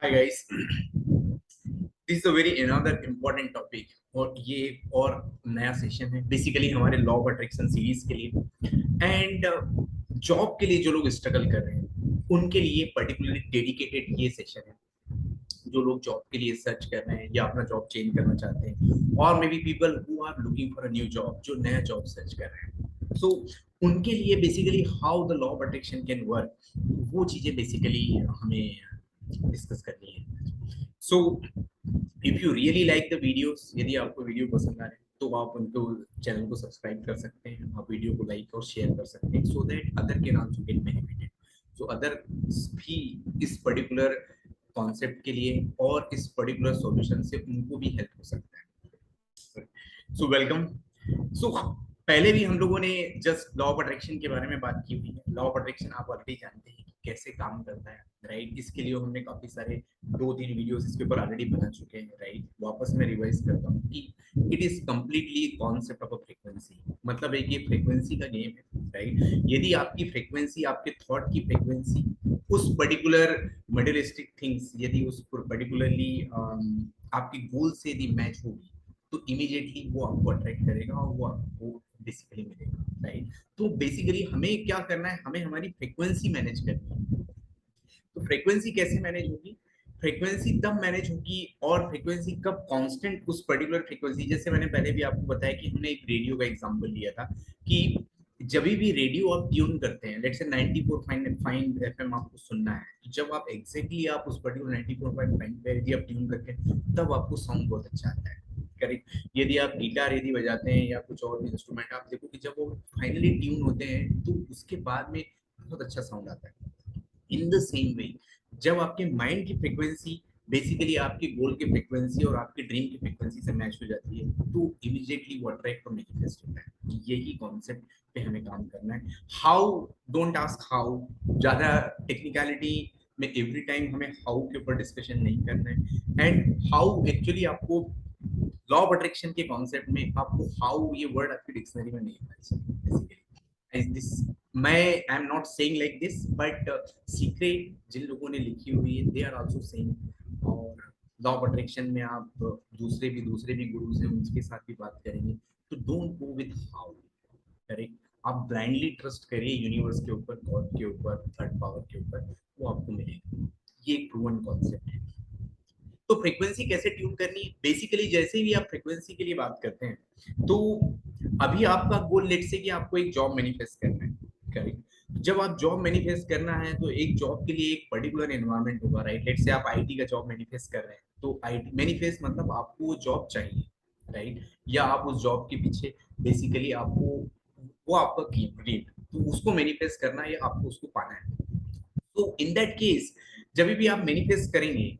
Hi guys, this is a very another important topic. और ये एक और नया सेशन है बेसिकली हमारे लॉ ऑफ अट्रैक्शन सीरीज के लिए। एंड जॉब के लिए जो लोग स्ट्रगल कर रहे हैं उनके लिए पर्टिकुलरली डेडिकेटेड ये सेशन है। जो लोग जॉब के लिए सर्च कर रहे हैं या अपना जॉब चेंज करना चाहते हैं, और maybe people who are looking for a new job, जो नया जॉब सर्च कर रहे हैं, सो उनके लिए basically how the law of attraction can work, वो चीजें बेसिकली हमें डिस्कस करनी है। So if you really like the videos, यदि आपको वीडियो पसंद आ रहे हैं तो आप उनको चैनल को सब्सक्राइब कर सकते हैं, आप वीडियो को लाइक और शेयर कर सकते हैं, so that other can also get benefited. So other भी इस पर्टिकुलर कॉन्सेप्ट के लिए और इस पर्टिकुलर सॉल्यूशन से उनको भी हेल्प हो सकता है। So welcome. सो पहले भी हम लोगों ने जस्ट लॉ ऑफ अट्रैक्शन के बारे में बात की हुई है। लॉ ऑफ अट्रैक्शन आप ऑलरेडी जानते हैं कि कैसे काम करता है, राइट। इसके लिए हमने काफी सारे 2-3 वीडियोस इसके ऊपर ऑलरेडी बना चुके हैं, राइट। वापस मैं रिवाइज करता हूँ कि it is completely concept of a frequency. मतलब है कि फ्रीक्वेंसी का गेम है, राइट। यदि आपकी फ्रीक्वेंसी, आपके थॉट की फ्रीक्वेंसी उस पर्टिकुलर मटेरियलिस्टिक थिंग्स, यदि उस पर्टिकुलरली आपकी गोल से यदि मैच होगी, तो इमीडिएटली वो आपको अट्रैक्ट करेगा और वो आपको बेसिकली मिलेगा, राइट। तो बेसिकली हमें क्या करना है, हमें हमारी फ्रीक्वेंसी मैनेज करनी है। तो फ्रीक्वेंसी कैसे मैनेज होगी? फ्रीक्वेंसी तब मैनेज होगी, और फ्रीक्वेंसी कब कांस्टेंट उस पर्टिकुलर फ्रीक्वेंसी, जैसे मैंने पहले भी आपको बताया कि हमने एक रेडियो का एग्जांपल लिया था कि जब भी रेडियो आप ट्यून करते हैं, लेट्स से 94.5 एफएम आपको सुनना है, तो जब आप एग्जैक्टली आप उस पर्टिकुलर 94.5 पे यदि आप ट्यून करते हैं, तब आपको साउंड बहुत अच्छा आता है, करेक्ट। यदि आप गिटार यदि बजाते हैं या कुछ और भी इंस्ट्रूमेंट, आप देखो कि जब वो फाइनली ट्यून होते हैं तो उसके बाद में बहुत अच्छा साउंड आता है। इन द सेम वे, जब आपके माइंड की फ्रीक्वेंसी बेसिकली आपके गोल की फ्रीक्वेंसी और आपके ड्रीम की फ्रीक्वेंसी से मैच हो जाती है, तो इमीडिएटली वो अट्रैक्ट और मैनिफेस्ट होता है। यही कॉन्सेप्ट पे हमें काम करना है। How, don't ask how. ज्यादा टेक्निकलिटी में एवरी टाइम हमें हाउ के ऊपर डिस्कशन नहीं करना है। एंड हाउ एक्चुअली आपको लॉ ऑफ अट्रैक्शन के कॉन्सेप्ट में आपको हाउ ये वर्ड आपकी डिक्शनरी में नहीं होना चाहिए दिस। मैं I am not saying like this, but secret जिन लोगों ने लिखी हुई है दे आर आल्सो सेइंग। और लॉ ऑफ अट्रैक्शन में आप दूसरे भी गुरु से उनके साथ भी बात करेंगे, तो don't go with how, correct. आप ब्लाइंडली ट्रस्ट करिए यूनिवर्स के ऊपर, गॉड के ऊपर, थर्ड पावर के ऊपर, वो आपको मिलेगा। ये एक प्रूवन कॉन्सेप्ट है। तो फ्रीक्वेंसी कैसे ट्यून करनी है? बेसिकली जैसे भी आप फ्रीक्वेंसी के लिए बात करते हैं, तो अभी आपका गोल लेट से कि आपको एक जॉब मैनिफेस्ट करना है, करेक्ट। जब आप जॉब मैनिफेस्ट करना है तो एक जॉब के लिए एक पर्टिकुलर एनवायरनमेंट होगा, राइट। लेट से आप आईटी का जॉब मैनिफेस्ट कर रहे हैं, तो आईटी मैनिफेस्ट मतलब आपको वो जॉब चाहिए, राइट। या आप उस जॉब के पीछे बेसिकली आपको, वो आपका ड्रीम, तो उसको मैनिफेस्ट करना है या आपको उसको पाना है। तो इन दैट केस जब भी आप मैनिफेस्ट करेंगे,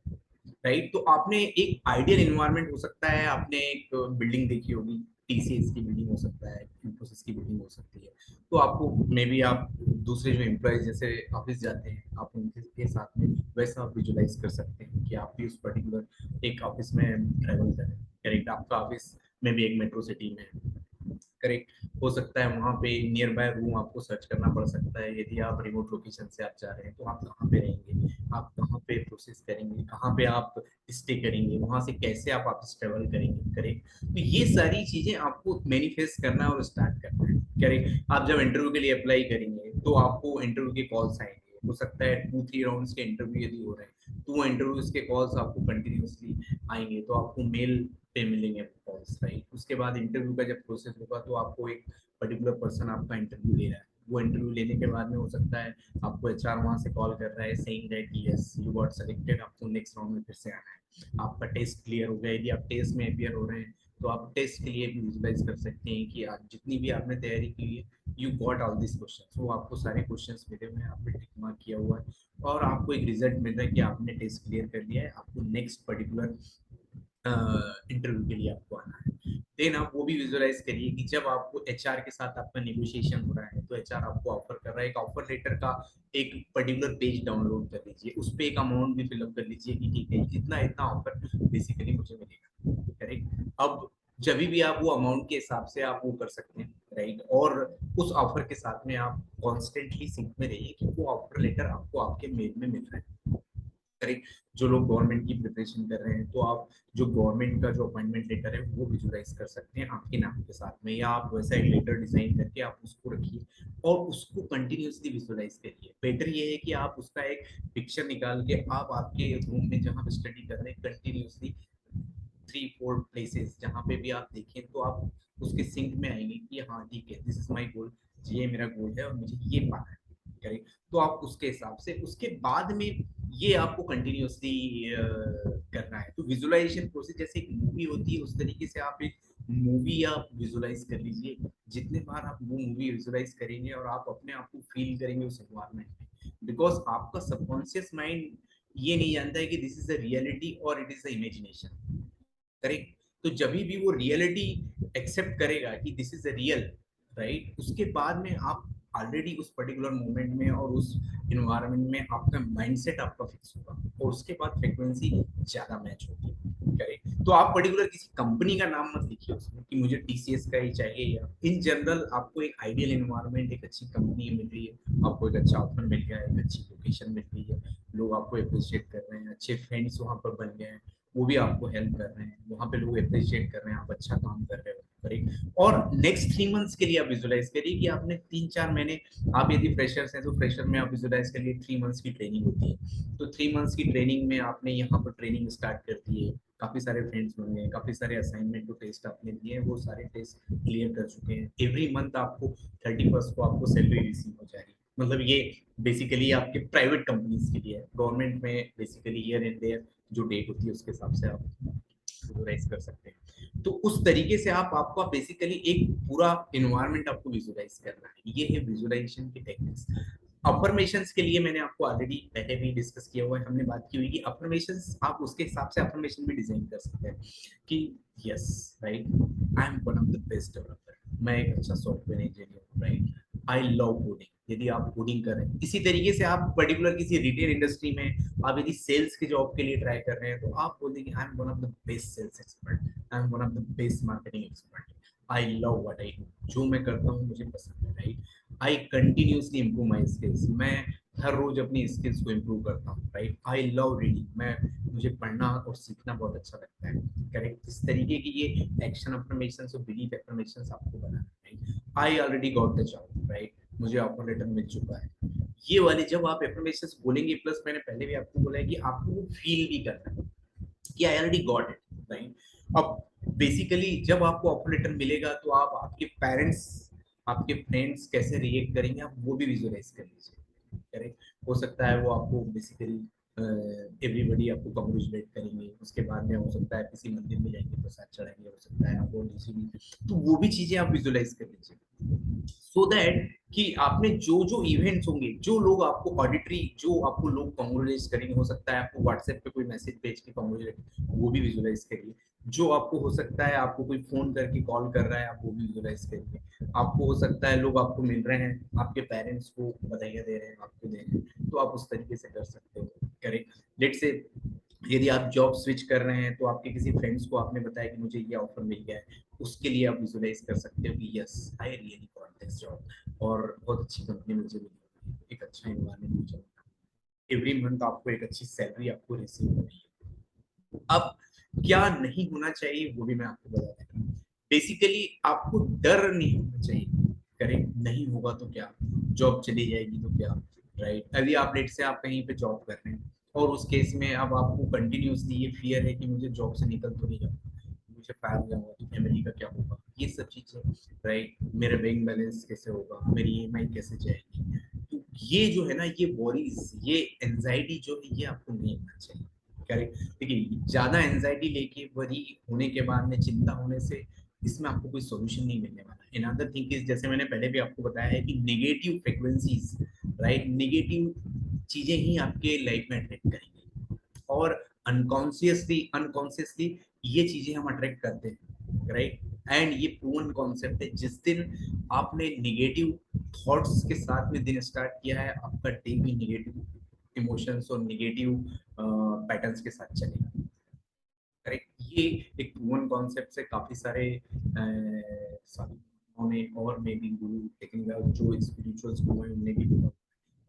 राइट, तो आपने एक आइडियल इन्वायरमेंट हो सकता है, आपने एक बिल्डिंग देखी होगी, टीसीएस की बिल्डिंग हो सकता है, इंफोसिस की बिल्डिंग हो सकती है। तो आपको मे बी आप दूसरे जो एम्प्लॉयज जैसे ऑफिस जाते हैं, आप उनके के साथ में वैसा आप विजुलाइज कर सकते हैं कि आप भी उस पर्टिकुलर एक ऑफिस में ट्रेवल करें, करेक्ट। आपका ऑफिस में भी एक मेट्रो सिटी में है, करेक्ट। हो सकता है वहाँ पे नियर बाय रूम आपको सर्च करना पड़ सकता है, यदि आप रिमोट लोकेशन से आप जा रहे हैं, तो आप कहाँ पे रहेंगे, आप कहाँ पे प्रोसेस करेंगे, कहाँ पे आप स्टे करेंगे, वहां से कैसे आप वापस ट्रेवल करेंगे, करेक्ट। तो ये सारी चीजें आपको मैनिफेस्ट करना है और स्टार्ट करना है, करेक्ट। आप जब इंटरव्यू के लिए अप्लाई करेंगे तो आपको इंटरव्यू के कॉल्स आएंगे, हो सकता है 2-3 राउंड्स के इंटरव्यू यदि हो रहे हैं, तो वो इंटरव्यूज के कॉल्स आपको कंटिन्यूसली आएंगे, तो आपको मेल पे मिलेंगे कॉल्स, राइट। उसके बाद इंटरव्यू का जब प्रोसेस होगा तो आपको एक पर्टिकुलर पर्सन आपका इंटरव्यू ले रहा है, वो इंटरव्यू लेने के बाद में हो सकता है आपको एचआर वहां से कॉल कर रहा है saying that yes you got selected, आपको नेक्स्ट राउंड में फिर से आना है, आपका टेस्ट क्लियर हो गया। यदि आप टेस्ट में अपियर हो रहे हैं, तो आप टेस्ट के लिए भी विजुलाइज कर सकते हैं कि आप जितनी भी आपने तैयारी की है, you got all this question, वो आपको सारे क्वेश्चंस मिले हुए हैं, आपने टिक मार्क किया हुआ है, और आपको एक रिजल्ट मिल रहा है कि आपने टेस्ट क्लियर कर लिया है, आपको नेक्स्ट पर्टिकुलर इंटरव्यू के लिए आपको आना है। देन आप वो भी विजुअलाइज करिए कि जब आपको एचआर के साथ आपका नेगोशिएशन हो रहा है, तो एचआर आपको ऑफर कर रहा है, एक ऑफर लेटर का एक पर्टिकुलर पेज डाउनलोड कर लीजिए, उस पे एक अमाउंट भी फिलअप कर लीजिए कि ठीक है इतना इतना ऑफर बेसिकली मुझे मिलेगा, करेक्ट। अब जब भी आप वो अमाउंट के हिसाब से आप वो कर सकते हैं, राइट। और उस ऑफर के साथ में आप कॉन्स्टेंटली सिंक में रहिए कि वो ऑफर लेटर आपको आपके मेल में मिल रहा है। करेक्ट। जो लोग गवर्नमेंट की प्रिपरेशन कर रहे हैं तो आप जो गवर्नमेंट का जो अपॉइंटमेंट लेटर है वो विजुलाइज कर सकते हैं आपके नाम के साथ में, या आप वैसा एक लेटर डिजाइन करके आप उसको रखिए और उसको कंटिन्यूअसली विजुलाइज करिए। बेटर ये है कि आप उसका एक पिक्चर निकाल के आप आपके रूम में जहाँ पे स्टडी कर रहे हैं कंटिन्यूअसली 3-4 प्लेसेस जहाँ पे भी आप देखें तो आप उसके सिंक में आएंगे कि हाँ ठीक है, दिस इज माई गोल, ये मेरा गोल है और मुझे ये पाना है। करेक्ट। तो आप उसके हिसाब से उसके बाद में ये आपको कंटिन्यूअसली करना है। तो विजुअलाइजेशन प्रोसेस जैसे एक मूवी होती है उस तरीके से आप एक मूवी आप विजुअलाइज कर लीजिए। जितने बार आप वो मूवी विजुअलाइज करेंगे और आप अपने आप को फील करेंगे उस एनवायरनमेंट में, बिकॉज आपका सबकॉन्शियस माइंड ये नहीं जानता है कि दिस इज द रियलिटी और it is the imagination. Correct. तो जब भी वो रियलिटी एक्सेप्ट करेगा कि this is a real, right, उसके बाद में आप ऑलरेडी उस पर्टिकुलर मोमेंट में और उस इन्वायरमेंट में आपका माइंडसेट आपका फिक्स होगा और उसके बाद फ्रीक्वेंसी ज्यादा मैच होगी। करेक्ट। तो आप पर्टिकुलर किसी कंपनी का नाम मत लिखिए उसमें कि मुझे टीसीएस का ही चाहिए, या इन जनरल आपको एक आइडियल इन्वायरमेंट, एक अच्छी कंपनी मिल रही है, आपको एक अच्छा ऑफर मिल गया है, एक अच्छी लोकेशन मिल रही है, लोग आपको अप्रिशिएट कर रहे हैं, अच्छे फ्रेंड्स वहां पर बन गए हैं, वो भी आपको हेल्प कर रहे हैं, वहाँ पे लोग अप्रिशिएट कर रहे हैं, आप अच्छा काम कर रहे हो। करेक्ट। और नेक्स्ट 3 मंथ्स के लिए आप विजुलाइज करिए कि आपने 3-4 महीने, आप यदि फ्रेशर्स हैं तो फ्रेशर में आप विजुलाइज करिए 3 मंथ्स की ट्रेनिंग होती है, तो 3 मंथ्स की ट्रेनिंग में आपने यहाँ पर ट्रेनिंग स्टार्ट कर दी है, काफी सारे फ्रेंड्स बन गए, काफी सारे असाइनमेंट को टेस्ट आपने दिए हैं, वो सारे टेस्ट क्लियर कर चुके हैं, एवरी मंथ आपको 31st को आपको सैलरी रिसीव हो जाएगी। मतलब ये बेसिकली आपके प्राइवेट कंपनीज के लिए है, गवर्नमेंट में बेसिकली ईयर एंड देयर जो डेट होती है उसके हिसाब से आप विजुलाइज कर सकते हैं। तो उस तरीके से आप आपका बेसिकली एक पूरा इन्वायरमेंट आपको विजुलाइज करना है, ये है विजुलाइजेशन की टेक्निक्स। अफर्मेशंस के लिए मैंने आपको ऑलरेडी पहले भी डिस्कस किया हुआ है, हमने बात की हुई कि अफर्मेशंस आप उसके हिसाब से अफर्मेशन भी डिजाइन कर सकते हैं कि yes, right, I am one of the best developer, मैं एक अच्छा सॉफ्टवेयर इंजीनियर हूँ, राइट, आई लव कोडिंग, यदि आप कोडिंग कर रहे हैं। इसी तरीके से आप पर्टिकुलर किसी रिटेल इंडस्ट्री में आप यदि सेल्स के जॉब के लिए ट्राई कर रहे हैं तो आप बोलेंगे I am one of the best sales expert, I am one of the best marketing expert, I love what I do, जो मैं करता हूँ मुझे पसंद है, right, I continuously improve my skills, मैं हर रोज अपनी स्किल्स को इम्प्रूव करता हूँ, राइट, आई लव रीडिंग, मैं मुझे पढ़ना और सीखना बहुत अच्छा लगता है। करेक्ट। इस तरीके की ये एक्शन अफर्मेशंस और बिलीफ अफर्मेशंस आपको बनाना है, right, I already got the job, right, मुझे ऑफर लेटर मिल चुका है। ये वाले जब आप एफर्मेशंस बोलेंगे, प्लस मैंने पहले भी आपको बोला है कि आपको वो फील भी करना है कि I already got it, right. अब बेसिकली जब आपको ऑफर लेटर मिलेगा तो आप आपके पेरेंट्स, आपके फ्रेंड्स कैसे रिएक्ट करेंगे आप वो भी विजुअलाइज कर लीजिए। करेक्ट। हो सकता है वो आपको बेसिकली एवरीबॉडी आपको कंग्रेचुलेट करेंगे, उसके बाद में हो सकता है किसी मंदिर में जाएंगे प्रसाद चढ़ाएंगे, हो सकता है आपको किसी भी, तो वो भी चीजें आप विजुअलाइज कर लीजिए सो दैट कि आपने जो जो इवेंट्स होंगे, जो लोग आपको ऑडिटरी, जो आपको लोग कांग्रेचुलेट करेंगे, हो सकता है आपको व्हाट्सएप पे कोई मैसेज भेज के कांग्रेचुलेट, वो भी विजुअलाइज करिए। जो आपको हो सकता है आपको कोई फोन करके कॉल कर रहा है आप वो भी विजुअलाइज करिए। आपको हो सकता है लोग आपको मिल रहे हैं, आपके पेरेंट्स को बधाइयां दे रहे हैं, आपको दे रहे हैं, तो आप उस तरीके से कर सकते हो। करेक्ट। लेट से यदि आप जॉब स्विच कर रहे हैं तो आपके किसी फ्रेंड्स को आपने बताया कि मुझे ये ऑफर मिल गया है, उसके लिए आप विजुअलाइज कर सकते हो कि yes I really got this job और बहुत अच्छी कंपनी मुझे मिली, एक अच्छा एनवायरनमेंट मुझे मिला, एवरी मंथ आपको एक अच्छी सैलरी आपको रिसीव हो रही है। अब क्या नहीं होना चाहिए वो भी मैं आपको बता देता हूँ। बेसिकली आपको डर नहीं होना चाहिए। करेक्ट। नहीं होगा तो क्या, जॉब चली जाएगी तो क्या, राइट। अभी आप लेट से आप कहीं पे जॉब कर रहे हैं और उस केस में अब आपको कंटिन्यूसली ये फियर है कि मुझे जॉब से निकल तो नहीं जाऊंगा, मुझे फायर हो जाऊंगा तो फैमिली का क्या होगा, ये सब चीजें, राइट, मेरा बैंक बैलेंस कैसे होगा, मेरी ईएमआई कैसे जाएगी, तो ये जो है ना ये वॉरीज, ये एंजाइटी जो है ये आपको नहीं होना चाहिए। करेक्ट। देखिए ज्यादा एंजाइटी लेके वरी होने के बाद में चिंता होने से इसमें आपको कोई सॉल्यूशन नहीं मिलने वाला। इन अदर थिंग इज जैसे मैंने पहले भी आपको बताया है कि नेगेटिव फ्रिक्वेंसीज, राइट, नेगेटिव चीजें ही आपके लाइफ में अट्रैक्ट करेंगी और अनकॉन्शियसली अनकॉन्शियसली ये चीजें हम अट्रैक्ट करते हैं, राइट। एंड ये प्रूवन कॉन्सेप्ट है, जिस दिन आपने निगेटिव थॉट्स के साथ में दिन स्टार्ट किया है आपका डे भी निगेटिव इमोशंस और निगेटिव पैटर्न्स के साथ चलेगा। करेक्ट। ये एक प्रूवन कॉन्सेप्ट से काफी सारे साधुओं ने और मे बी गुरु टेक्निकल जो स्पिरिचुअल्स हुए हैं उन्होंने भी बोला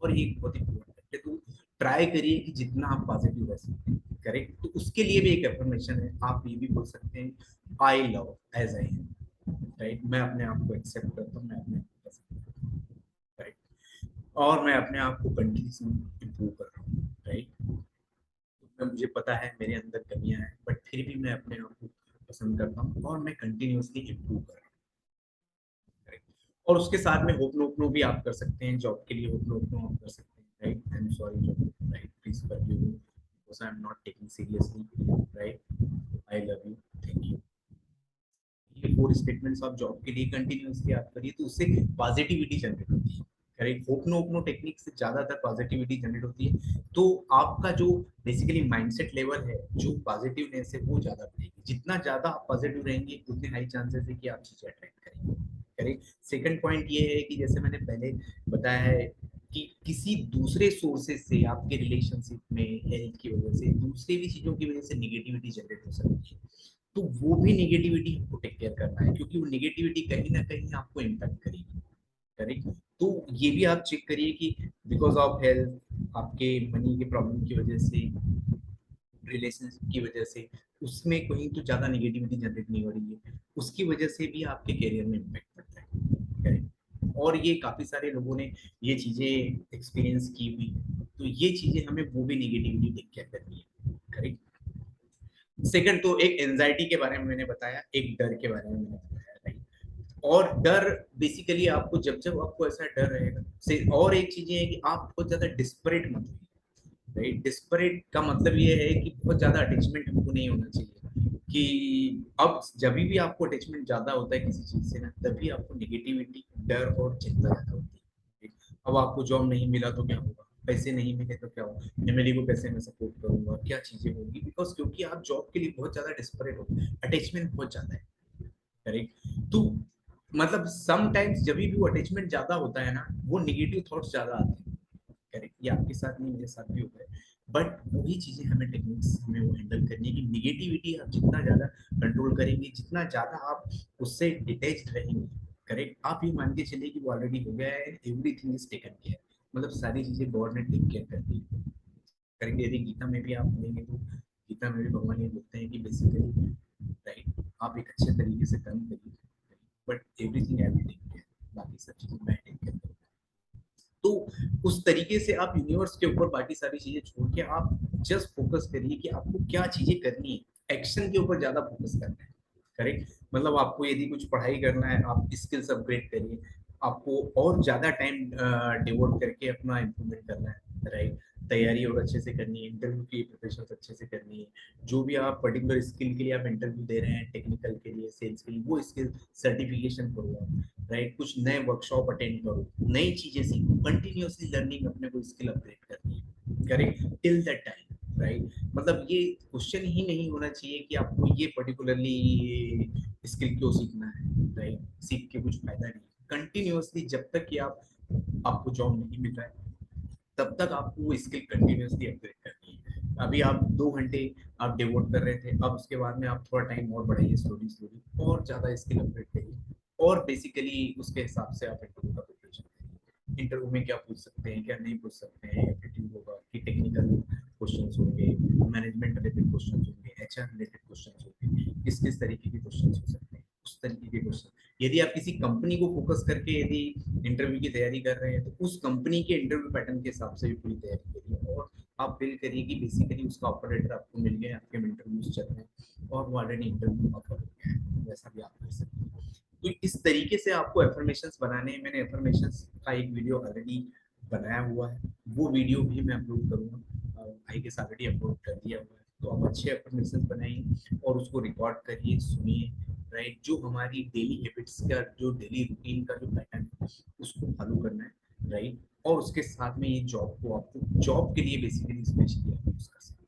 और ये बहुत ही प्रूवन है। तो ट्राई करिए कि जितना आप पॉजिटिव रह सकते हैं, करेक्ट। तो उसके लिए भी एक अफर्मेशन है, आप ये भी बोल सकते हैं I love as I am, right. मैं अपने आप को एक्सेप्ट करता हूँ, मैं अपने आप को पसंद करता हूँ, राइट। और मैं अपने आप को कंटिन्यूसली इम्प्रूव कर रहा हूँ, राइट। मुझे पता है मेरे अंदर कमियां हैं, बट फिर भी मैं अपने आप को पसंद करता हूँ और मैं कंटिन्यूसली इम्प्रूव कर रहा हूँ, करेक्ट। और उसके साथ में होप नो भी आप कर सकते हैं, जॉब के लिए होप नो आप कर सकते हैं, right. I am sorry job, right, please forgive me because I am not taking seriously, right, I love you, thank you. ये 4 स्टेटमेंट्स आप जॉब के लिए कंटिन्यूअसली आप करिए तो उससे पॉजिटिविटी जनरेट होती है, करेक्ट। ओपनो टेक्निक से ज्यादातर पॉजिटिविटी जनरेट होती है, तो आपका जो बेसिकली माइंडसेट लेवल है, जो पॉजिटिवनेस है, वो ज्यादा बढ़ेगी। जितना ज्यादा आप पॉजिटिव रहेंगे उतने हाई चांसेस है कि आप चीजें अट्रैक्ट करेंगे, करेक्ट। सेकंड पॉइंट ये है कि जैसे मैंने पहले बताया है कि किसी दूसरे सोर्सेज से आपके रिलेशनशिप में हेल्थ की वजह से, दूसरी भी चीजों की वजह से निगेटिविटी जनरेट हो सकती है, तो वो भी निगेटिविटी हमको टेक केयर करना है, क्योंकि वो निगेटिविटी कहीं ना कहीं आपको इम्पैक्ट करेगी, करेक्ट। तो ये भी आप चेक करिए कि बिकॉज ऑफ हेल्थ, आपके मनी के प्रॉब्लम की वजह से, रिलेशनशिप की वजह से, उसमें कहीं तो ज्यादा निगेटिविटी जनरेट नहीं हो रही है, उसकी वजह से भी आपके करियर में इम्पैक्ट पड़ता है, करेक्ट। और ये काफी सारे लोगों ने ये चीजें एक्सपीरियंस की हुई, तो ये चीजें हमें वो भी निगेटिविटी टेक केयर करनी है, करेक्ट। सेकंड तो एक एंजाइटी के बारे में मैंने बताया, एक डर के बारे में मैंने बताया, राइट। और डर बेसिकली आपको जब जब आपको ऐसा डर रहेगा से, और एक चीज ये है कि आप बहुत ज्यादा डिस्परेट मत होइए, राइट। डिस्परेट का मतलब ये है कि बहुत ज्यादा अटैचमेंट हमको नहीं होना चाहिए, कि अब जब भी आपको अटैचमेंट ज्यादा होता है किसी चीज से ना, तभी आपको निगेटिविटी, डर और चिंता ज्यादा होती है। अब आपको जॉब नहीं मिला तो क्या होगा, पैसे नहीं मिले तो क्या होगा, फैमिली को कैसे मैं सपोर्ट करूंगा, क्या चीजें होगी, बिकॉज क्योंकि आप जॉब के लिए बहुत ज्यादा डिस्परेट हो, अटैचमेंट बहुत ज्यादा है, करेक्ट। तो मतलब सम टाइम्स जब भी वो अटैचमेंट ज्यादा होता है ना, वो निगेटिव थॉट्स ज्यादा आते हैं, करेक्ट। ये आपके साथ नहीं, मेरे साथ भी होता है, बट वही चीजें हमें टेक्निक्स हमें वो हैंडल करनी है कि निगेटिविटी आप जितना ज्यादा कंट्रोल करेंगे, जितना ज्यादा आप उससे डिटेच्ड रहेंगे, करेक्ट। आप ये मान के चलिए कि वो ऑलरेडी हो गया है, एवरीथिंग इज टेकन केयर, मतलब सारी चीजें गॉड ने टेक केयर कर दी करेंगे। यदि गीता में भी आप पढ़ेंगे तो गीता में भी भगवान ये बोलते हैं कि बेसिकली, राइट, आप एक अच्छे तरीके से कर्म करिए, but everything I will take care, बाकी सब चीजें मैं टेक केयर करूंगा। तो उस तरीके से आप यूनिवर्स के ऊपर बाकी सारी चीजें छोड़ के आप जस्ट फोकस करिए कि आपको क्या चीजें करनी है, एक्शन के ऊपर ज्यादा फोकस करना है, करेक्ट। मतलब आपको यदि कुछ पढ़ाई करना है, आप स्किल्स अपग्रेड करिए, आपको और ज्यादा टाइम डिवोट करके अपना इम्प्रूवमेंट करना है, राइट। तैयारी और अच्छे से करनी है, इंटरव्यू की प्रिपरेशन अच्छे से करनी है, जो भी आप पर्टिकुलर स्किल के लिए आप इंटरव्यू दे रहे हैं, टेक्निकल के लिए, सेल्स के लिए, वो स्किल सर्टिफिकेशन करो आप, राइट। कुछ नए वर्कशॉप अटेंड करो, नई चीजें सीखो, कंटिन्यूअसली लर्निंग, अपने को स्किल अपग्रेड करनी है, correct, till that time, right. मतलब ये क्वेश्चन ही नहीं होना चाहिए कि आपको ये पर्टिकुलरली स्किल क्यों सीखना है, राइट, सीख के कुछ फायदा नहीं। कंटिन्यूअसली जब तक कि आप, आपको जॉब नहीं मिल रहा है, तब तक आपको वो स्किल कंटिन्यूअसली अपग्रेड करनी है। अभी आप 2 घंटे आप डिवोट कर रहे थे, अब उसके बाद में आप थोड़ा टाइम और बढ़ाइए, स्लोली स्लोली और ज्यादा स्किल अपग्रेड करिए, और बेसिकली उसके हिसाब से आप इंटरव्यू का प्रिपरेशन करिए। इंटरव्यू में क्या पूछ सकते हैं, क्या नहीं पूछ सकते हैं, एप्टीट्यूड होगा कि टेक्निकल क्वेश्चंस होंगे, मैनेजमेंट रिलेटेड क्वेश्चंस होंगे, एचआर रिलेटेड क्वेश्चंस होंगे, किस किस तरीके के क्वेश्चंस हो सकते हैं, उस तरीके के क्वेश्चन। यदि आप किसी कंपनी को फोकस करके यदि इंटरव्यू की तैयारी कर रहे हैं, तो उस कंपनी के इंटरव्यू पैटर्न के हिसाब से भी पूरी तैयारी करिए, और आप फील करिए कि बेसिकली उसका ऑफर लेटर आपको मिल गया, आपके इंटरव्यूज चल रहे हैं और वो ऑलरेडी इंटरव्यू ऑफर हो गया है, वैसा भी आप कर सकते हैं। तो इस तरीके से आपको एफर्मेशंस बनाने हैं। मैंने एफर्मेशंस का एक वीडियो ऑलरेडी बनाया हुआ है, वो वीडियो भी मैं अपलोड करूंगा, भाई के साथ ऑलरेडी अपलोड कर दिया हुआ है। तो आप अच्छे एफर्मेशंस बनाइए और उसको रिकॉर्ड करिए, सुनिए, राइट। जो हमारी डेली हैबिट्स का, जो डेली रूटीन का जो पैटर्न है, उसको फॉलो करना है, राइट। और उसके साथ में ये जॉब को, आपको जॉब के लिए बेसिकली स्पेशली यूज कर सकते हैं।